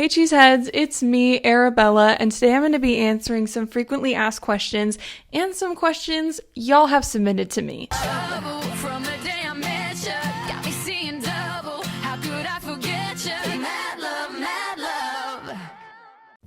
Hey Cheeseheads, it's me, Arabella, and today I'm going to be answering some frequently asked questions and some questions y'all have submitted to me. From the day I met you, got me seeing double. How could I forget you? Mad love, mad love.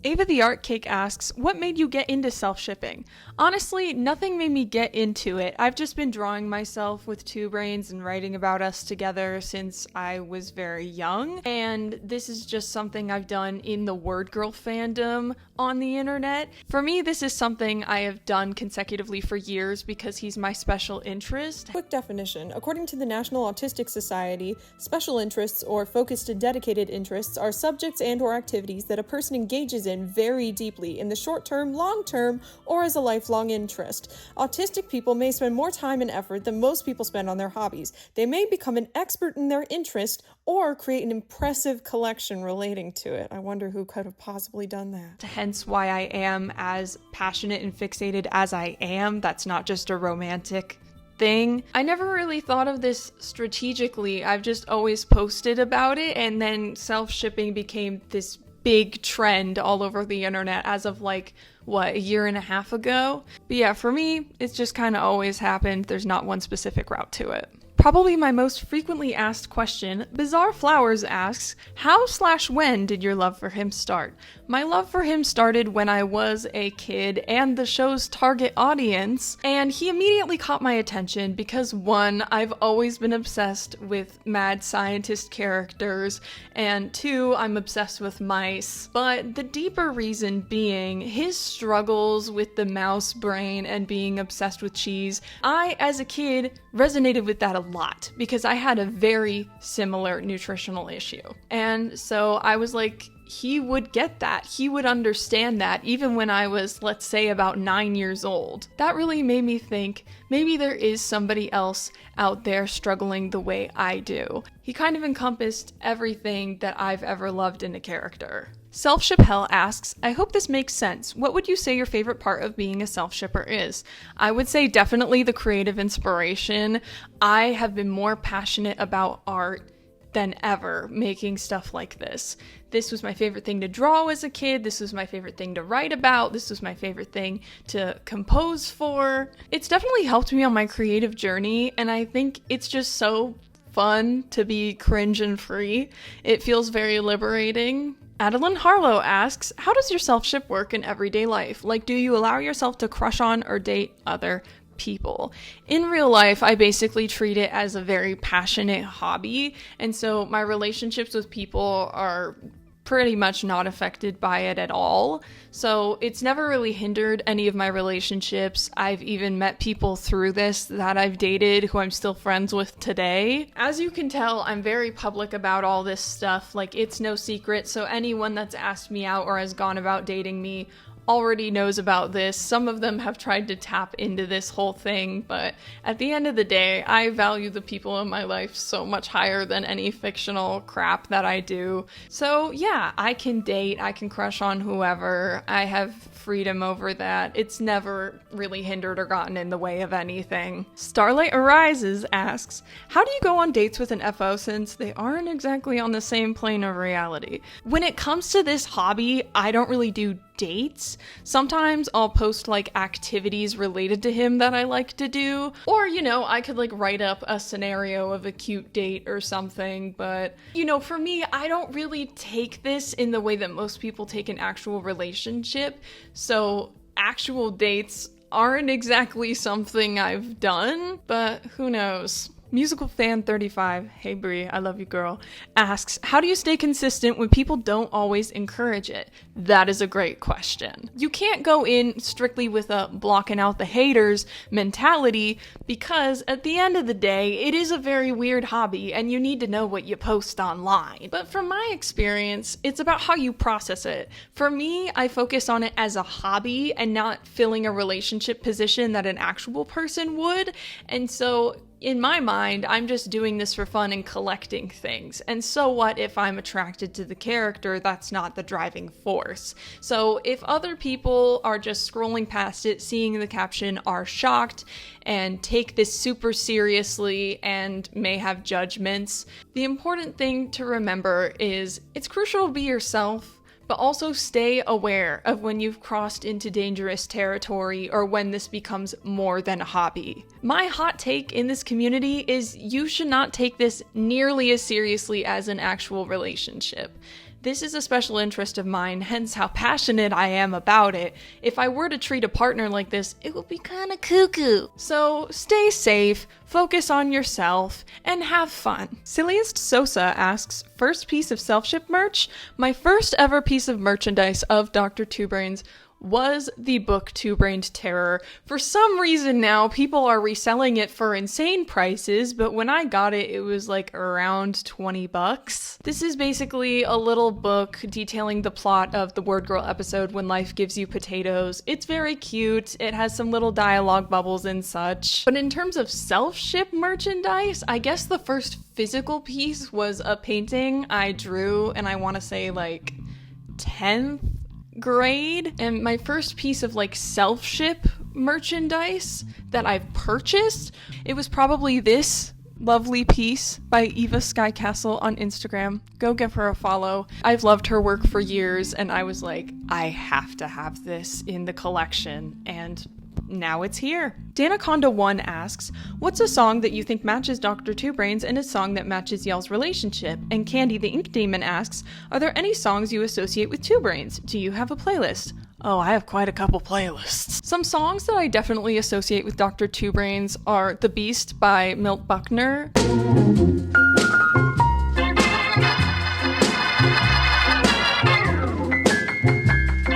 Ava the Art Cake asks, what made you get into self-shipping? Honestly, nothing made me get into it. I've just been drawing myself with two brains and writing about us together since I was very young, and this is just something I've done in the Word Girl fandom on the internet. For me, this is something I have done consecutively for years because he's my special interest. Quick definition. According to the National Autistic Society, special interests or focused and dedicated interests are subjects and or activities that a person engages in very deeply in the short term, long term, or as a lifelong interest. Autistic people may spend more time and effort than most people spend on their hobbies. They may become an expert in their interest or create an impressive collection relating to it. I wonder who could have possibly done that. Hence why I am as passionate and fixated as I am. That's not just a romantic thing. I never really thought of this strategically. I've just always posted about it, and then self-shipping became this big trend all over the internet as of a year and a half ago. But yeah, for me, it's just kind of always happened. There's not one specific route to it. Probably my most frequently asked question, Bizarre Flowers asks, how/when did your love for him start? My love for him started when I was a kid and the show's target audience, and he immediately caught my attention because one, I've always been obsessed with mad scientist characters, and two, I'm obsessed with mice. But the deeper reason being his struggles with the mouse brain and being obsessed with cheese. I, as a kid, resonated with that a lot because I had a very similar nutritional issue. And so I was like, he would get that. He would understand that even when I was, let's say, about 9 years old. That really made me think maybe there is somebody else out there struggling the way I do. He kind of encompassed everything that I've ever loved in a character. Selfshipper asks, I hope this makes sense. What would you say your favorite part of being a self-shipper is? I would say definitely the creative inspiration. I have been more passionate about art than ever making stuff like this. This was my favorite thing to draw as a kid. This was my favorite thing to write about. This was my favorite thing to compose for. It's definitely helped me on my creative journey, and I think it's just so fun to be cringe and free. It feels very liberating. Adeline Harlow asks, how does your self-ship work in everyday life? Like, do you allow yourself to crush on or date other people? In real life, I basically treat it as a very passionate hobby, and so my relationships with people are pretty much not affected by it at all. So it's never really hindered any of my relationships. I've even met people through this that I've dated who I'm still friends with today. As you can tell, I'm very public about all this stuff. Like, it's no secret. So anyone that's asked me out or has gone about dating me already knows about this. Some of them have tried to tap into this whole thing, but at the end of the day, I value the people in my life so much higher than any fictional crap that I do. So yeah, I can date, I can crush on whoever, I have freedom over that. It's never really hindered or gotten in the way of anything. Starlight Arises asks, how do you go on dates with an FO since they aren't exactly on the same plane of reality? When it comes to this hobby, I don't really do dates. Sometimes I'll post activities related to him that I like to do, or I could write up a scenario of a cute date or something. But for me, I don't really take this in the way that most people take an actual relationship, so actual dates aren't exactly something I've done, but who knows. Musical Fan 35, hey Brie, I love you girl, asks, how do you stay consistent when people don't always encourage it? That is a great question. You can't go in strictly with a blocking out the haters mentality because at the end of the day, it is a very weird hobby and you need to know what you post online. But from my experience, it's about how you process it. For me, I focus on it as a hobby and not filling a relationship position that an actual person would. And so in my mind, I'm just doing this for fun and collecting things. And so what if I'm attracted to the character? That's not the driving force. So if other people are just scrolling past it, seeing the caption, are shocked, and take this super seriously and may have judgments, the important thing to remember is it's crucial to be yourself. but also stay aware of when you've crossed into dangerous territory or when this becomes more than a hobby. My hot take in this community is you should not take this nearly as seriously as an actual relationship. This is a special interest of mine, hence how passionate I am about it. If I were to treat a partner like this, it would be kinda cuckoo. So stay safe, focus on yourself, and have fun. Silliest Sosa asks, first piece of Selfship merch? My first ever piece of merchandise of Dr. Two Brains was the book Two Brained Terror. For some reason now, people are reselling it for insane prices, but when I got it, it was like around $20. This is basically a little book detailing the plot of the Word Girl episode When Life Gives You Potatoes. It's very cute, it has some little dialogue bubbles and such. But in terms of Selfship merchandise, I guess the first physical piece was a painting I drew, and I want to say like 10th grade, and my first piece of like Selfship merchandise that I've purchased, it was probably this lovely piece by Eva Skycastle on Instagram. Go give her a follow. I've loved her work for years, and I was like, I have to have this in the collection, and now it's here. Danaconda1 asks, what's a song that you think matches Dr. Two Brains and a song that matches y'all's relationship? And Candy the Ink Demon asks, are there any songs you associate with Two Brains? Do you have a playlist? Oh, I have quite a couple playlists. Some songs that I definitely associate with Dr. Two Brains are The Beast by Milt Buckner,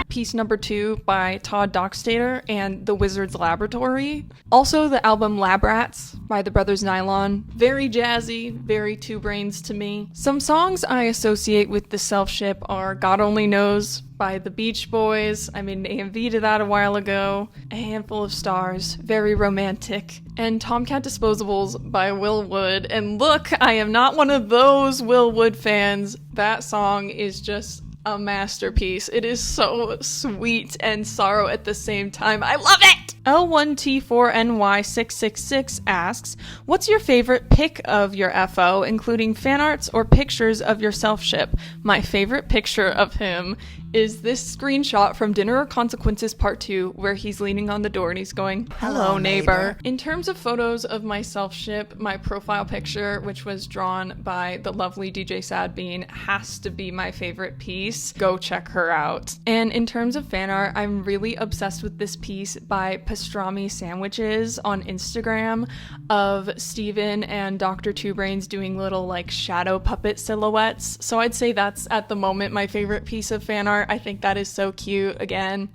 Piece Number 2 by Todd Dockstader and The Wizard's Laboratory. Also the album Lab Rats by the Brothers Nylon. Very jazzy, very Two Brains to me. Some songs I associate with the Selfship are God Only Knows by the Beach Boys. I made an AMV to that a while ago. A Handful of Stars, very romantic. And Tomcat Disposables by Will Wood. And look, I am not one of those Will Wood fans. That song is just a masterpiece. It is so sweet and sorrow at the same time. I love it! L1T4NY666 asks, what's your favorite pic of your FO, including fan arts or pictures of your Selfship? My favorite picture of him is this screenshot from Dinner or Consequences Part 2, where he's leaning on the door and he's going, hello neighbor. In terms of photos of my Selfship, my profile picture, which was drawn by the lovely DJ Sadbean, has to be my favorite piece. Go check her out. And in terms of fan art, I'm really obsessed with this piece by Pastrami Sandwiches on Instagram of Steven and Dr. Two Brains doing little like shadow puppet silhouettes. So I'd say that's at the moment my favorite piece of fan art. I think that is so cute. Again,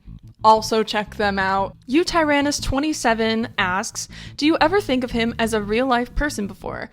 also check them out. Utyrannus27 asks, do you ever think of him as a real life person before?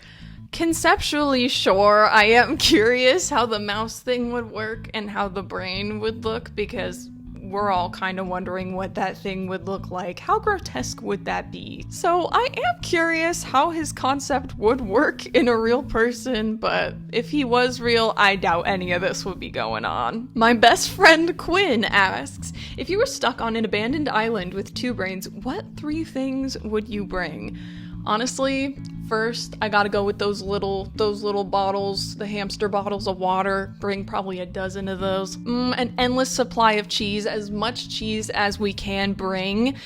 Conceptually, sure. I am curious how the mouse thing would work and how the brain would look, because we're all kind of wondering what that thing would look like. How grotesque would that be? So I am curious how his concept would work in a real person, but if he was real, I doubt any of this would be going on. My best friend Quinn asks, if you were stuck on an abandoned island with Two Brains, what 3 things would you bring? Honestly, first, I gotta go with those little bottles, the hamster bottles of water. Bring probably a dozen of those. An endless supply of cheese, as much cheese as we can bring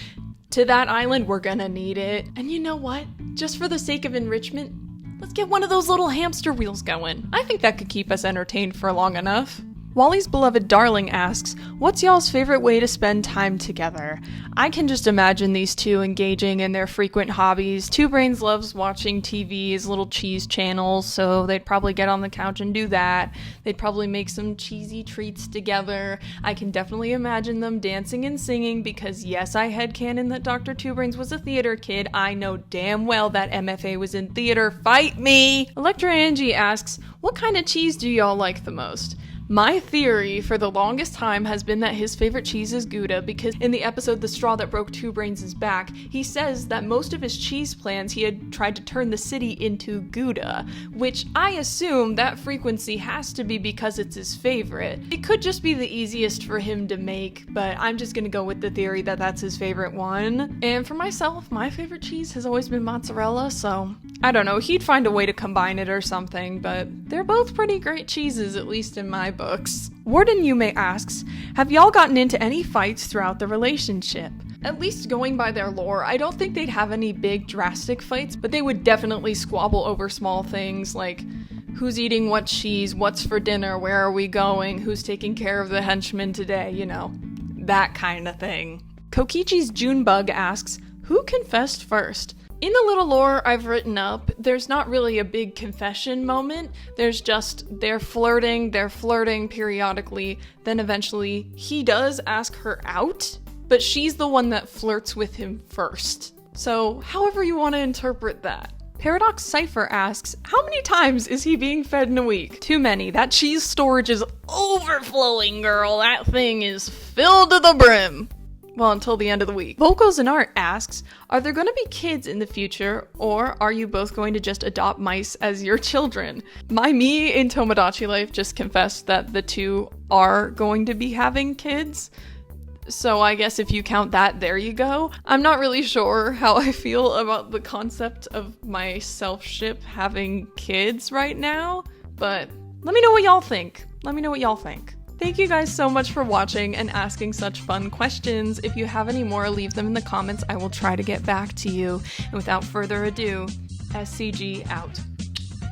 to that island. We're gonna need it. And you know what? Just for the sake of enrichment, let's get one of those little hamster wheels going. I think that could keep us entertained for long enough. Wally's beloved darling asks, what's y'all's favorite way to spend time together? I can just imagine these two engaging in their frequent hobbies. Two Brains loves watching TV's little cheese channels, so they'd probably get on the couch and do that. They'd probably make some cheesy treats together. I can definitely imagine them dancing and singing because yes, I headcanon that Dr. Two Brains was a theater kid. I know damn well that MFA was in theater. Fight me! Electra Angie asks, what kind of cheese do y'all like the most? My theory for the longest time has been that his favorite cheese is Gouda, because in the episode The Straw That Broke Two Brains' Back, he says that most of his cheese plans he had tried to turn the city into Gouda, which I assume that frequency has to be because it's his favorite. It could just be the easiest for him to make, but I'm just gonna go with the theory that that's his favorite one. And for myself, my favorite cheese has always been mozzarella, so I don't know, he'd find a way to combine it or something, but they're both pretty great cheeses, at least in my books. Warden Yume asks, have y'all gotten into any fights throughout the relationship? At least going by their lore, I don't think they'd have any big drastic fights, but they would definitely squabble over small things like who's eating what cheese, what's for dinner, where are we going, who's taking care of the henchman today, you know, that kind of thing. Kokichi's Junebug asks, who confessed first? In the little lore I've written up, there's not really a big confession moment. There's just they're flirting periodically, then eventually he does ask her out, but she's the one that flirts with him first. So however you want to interpret that. Paradox Cypher asks, how many times is he being fed in a week? Too many. That cheese storage is overflowing, girl. That thing is filled to the brim. Well, until the end of the week. Vocals and Art asks, are there going to be kids in the future, or are you both going to just adopt mice as your children? Me in Tomodachi Life just confessed that the two are going to be having kids. So I guess if you count that, there you go. I'm not really sure how I feel about the concept of my self-ship having kids right now, but let me know what y'all think. Thank you guys so much for watching and asking such fun questions. If you have any more, leave them in the comments. I will try to get back to you. And without further ado, SCG out.